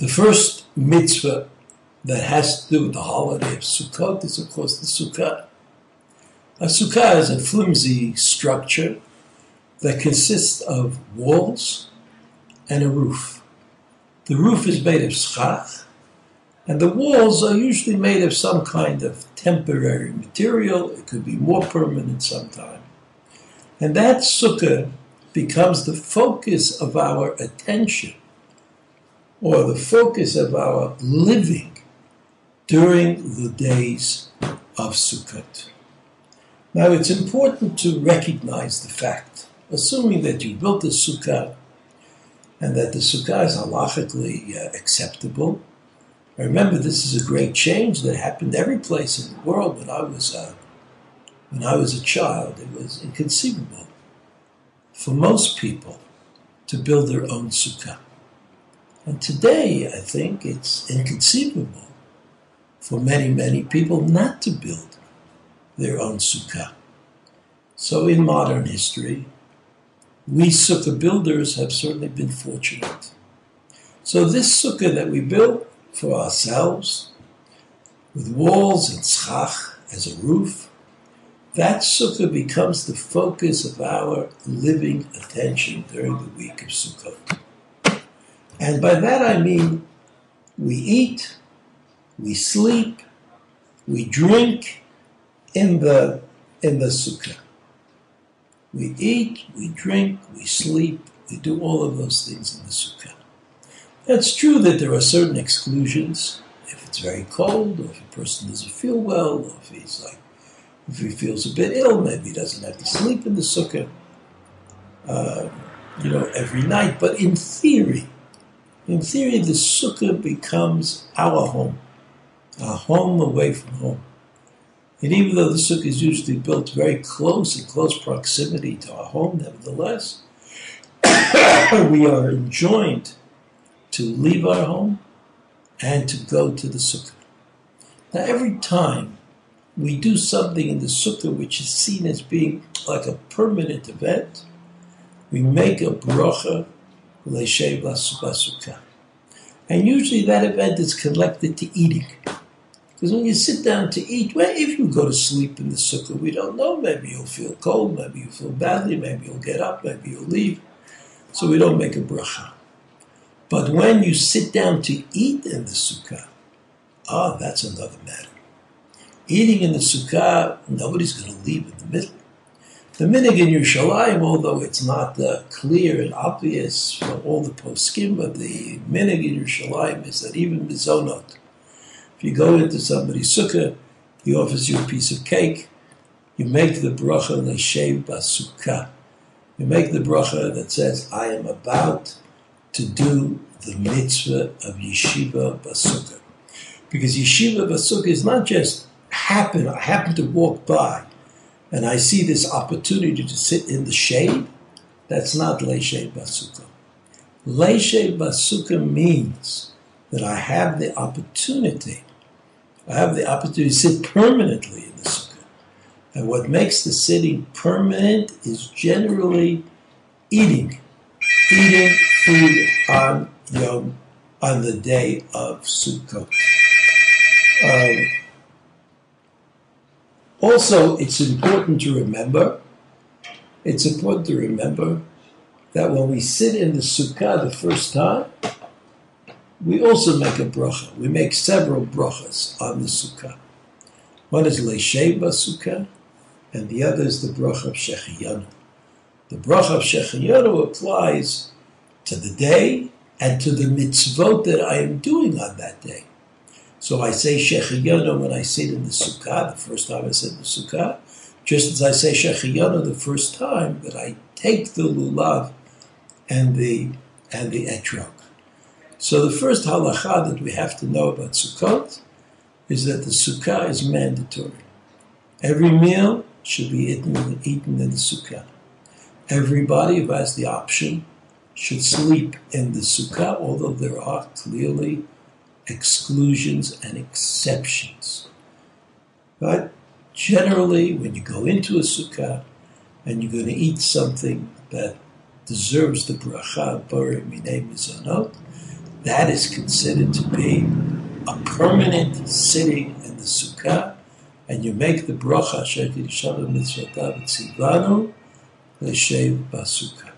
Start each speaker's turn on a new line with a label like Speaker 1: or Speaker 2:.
Speaker 1: The first mitzvah that has to do with the holiday of Sukkot is, of course, the Sukkah. A Sukkah is a flimsy structure that consists of walls and a roof. The roof is made of schach, and the walls are usually made of some kind of temporary material. It could be more permanent sometime. And that sukkah becomes the focus of our attention, or the focus of our living during the days of Sukkot. Now, it's important to recognize the fact, assuming that you built a sukkah and that the sukkah is halachically acceptable. Remember, this is a great change that happened every place in the world. When I was a child, it was inconceivable for most people to build their own sukkah. And today, I think it's inconceivable for many, many people not to build their own sukkah. So in modern history, we sukkah builders have certainly been fortunate. So this sukkah that we built for ourselves, with walls and schach as a roof, that sukkah becomes the focus of our living attention during the week of Sukkot. And by that I mean we eat, we sleep, we drink in the sukkah. We eat, we drink, we sleep, we do all of those things in the sukkah. It's true that there are certain exclusions. If it's very cold, or if a person doesn't feel well, or if he feels a bit ill, maybe he doesn't have to sleep in the sukkah, every night. But in theory, the sukkah becomes our home away from home. And even though the sukkah is usually built very close, in close proximity to our home, nevertheless, we are enjoined to leave our home and to go to the sukkah. Now, every time we do something in the sukkah which is seen as being like a permanent event, we make a bracha l'shev b'sukkah. And usually that event is connected to eating. Because when you sit down to eat, well, if you go to sleep in the sukkah, we don't know. Maybe you'll feel cold, maybe you'll feel badly, maybe you'll get up, maybe you'll leave. So we don't make a bracha. But when you sit down to eat in the sukkah, that's another matter. Eating in the sukkah, nobody's going to leave in the middle. The minhag in Yerushalayim, although it's not clear and obvious for all the poskim, but the minhag in Yerushalayim is that even mizonot, if you go into somebody's sukkah, he offers you a piece of cake, you make the bracha l'shev b'sukkah. You make the bracha that says, I am about to do the mitzvah of Yeshiva b'sukkah. Because Yeshiva b'sukkah is not just I happen to walk by and I see this opportunity to sit in the shade. That's not l'shev b'sukkah. L'shev b'sukkah means that I have the opportunity to sit permanently in the sukkah. And what makes the sitting permanent is generally eating food on the day of Sukkot. Also, it's important to remember that when we sit in the sukkah the first time, we also make a bracha. We make several brachas on the sukkah. One is l'shev b'sukkah, and the other is the bracha of Shechiyanu. The bracha of Shechiyanu applies to the day and to the mitzvot that I am doing on that day. So I say Shechiyanu when I sit in the sukkah, the first time I sit in the sukkah, just as I say Shechiyanu the first time that I take the lulav and the etrog. So the first halacha that we have to know about Sukkot is that the sukkah is mandatory. Every meal should be eaten in the sukkah. Everybody who has the option should sleep in the sukkah, although there are clearly exclusions and exceptions. But generally, when you go into a sukkah and you're going to eat something that deserves the bracha, bari minei mizonot, that is considered to be a permanent sitting in the sukkah, and you make the bracha asher tirishav mitzvotav tzivanu l'shev b'sukkah.